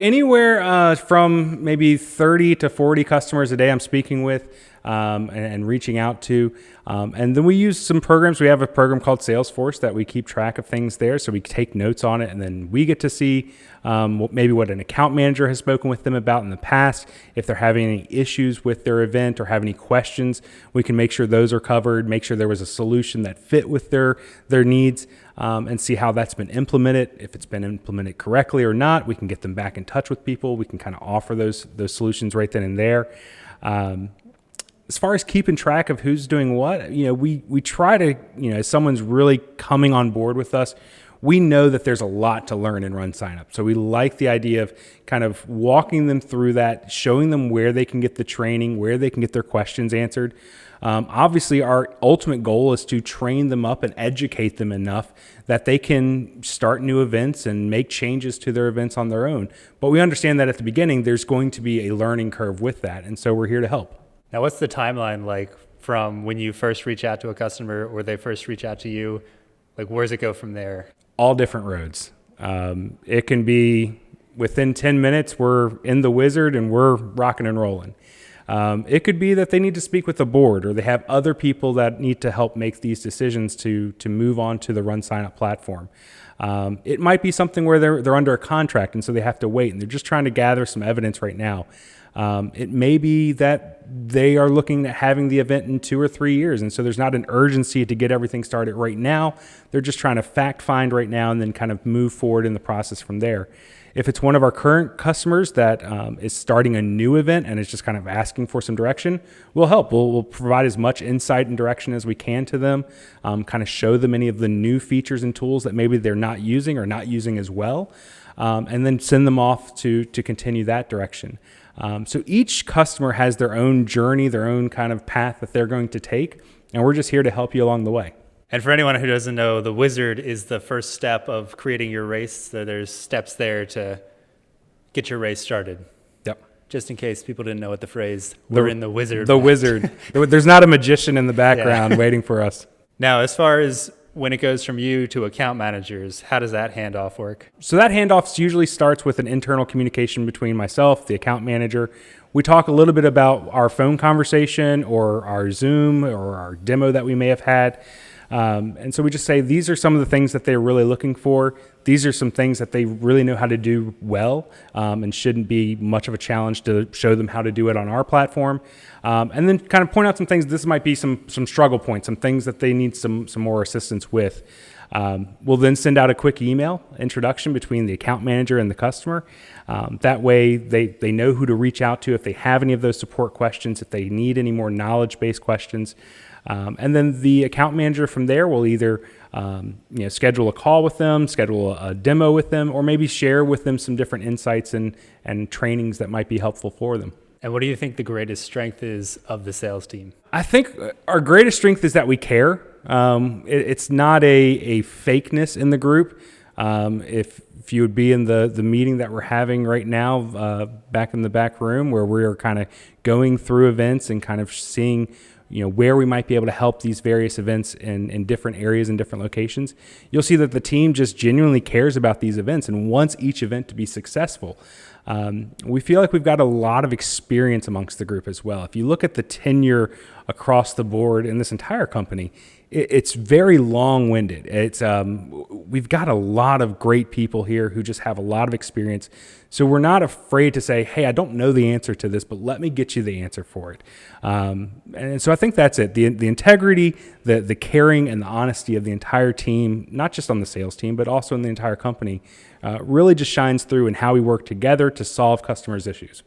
Anywhere from maybe 30 to 40 customers a day I'm speaking with and reaching out to. And then we use some programs. We have a program called Salesforce that we keep track of things there. So we take notes on it, and then we get to see maybe what an account manager has spoken with them about in the past. If they're having any issues with their event or have any questions, we can make sure those are covered, make sure there was a solution that fit with their needs. And see how that's been implemented. If it's been implemented correctly or not, we can get them back in touch with people. We can kind of offer those solutions right then and there. As far as keeping track of who's doing what, we try to, as someone's really coming on board with us, we know that there's a lot to learn in RunSignup. So we like the idea of kind of walking them through that, showing them where they can get the training, where they can get their questions answered. Obviously, our ultimate goal is to train them up and educate them enough that they can start new events and make changes to their events on their own. But we understand that at the beginning, there's going to be a learning curve with that. And so we're here to help. Now, what's the timeline like from when you first reach out to a customer or they first reach out to you? Like, where does it go from there? All different roads. It can be within 10 minutes, we're in the wizard and we're rocking and rolling. It could be that they need to speak with the board, or they have other people that need to help make these decisions to move on to the RunSignup platform. It might be something where they're under a contract, and so they have to wait, and they're just trying to gather some evidence right now. It may be that they are looking at having the event in 2 or 3 years, and so there's not an urgency to get everything started right now. They're just trying to fact find right now and then kind of move forward in the process from there. If it's one of our current customers that is starting a new event and is just kind of asking for some direction, we'll help. We'll provide as much insight and direction as we can to them, kind of show them any of the new features and tools that maybe they're not using or not using as well, and then send them off to continue that direction. So each customer has their own journey, their own kind of path that they're going to take, and we're just here to help you along the way. And for anyone who doesn't know, the wizard is the first step of creating your race. So there's steps there to get your race started. Yep. Just in case people didn't know what the phrase, we're in the wizard. The wizard. There's not a magician in the background waiting for us. Now, as far as when it goes from you to account managers, how does that handoff work? So that handoff usually starts with an internal communication between myself, the account manager. We talk a little bit about our phone conversation or our Zoom or our demo that we may have had. And so we just say, these are some of the things that they're really looking for. These are some things that they really know how to do well, and shouldn't be much of a challenge to show them how to do it on our platform. And then kind of point out some things. This might be some struggle points, some things that they need some more assistance with. We'll then send out a quick email introduction between the account manager and the customer. That way they know who to reach out to if they have any of those support questions, if they need any more knowledge-based questions. And then the account manager from there will either schedule a call with them, schedule a demo with them, or maybe share with them some different insights and trainings that might be helpful for them. And what do you think the greatest strength is of the sales team? I think our greatest strength is that we care. It's not a fakeness in the group. If you would be in the meeting that we're having right now, back in the back room where we're kind of going through events and kind of seeing where we might be able to help these various events in different areas and different locations, you'll see that the team just genuinely cares about these events and wants each event to be successful. We feel like we've got a lot of experience amongst the group as well. If you look at the tenure across the board in this entire company, it's very long-winded. We've got a lot of great people here who just have a lot of experience. So we're not afraid to say, hey, I don't know the answer to this, but let me get you the answer for it. And so I think that's it. The integrity, the caring, and the honesty of the entire team, not just on the sales team, but also in the entire company, really just shines through in how we work together to solve customers' issues.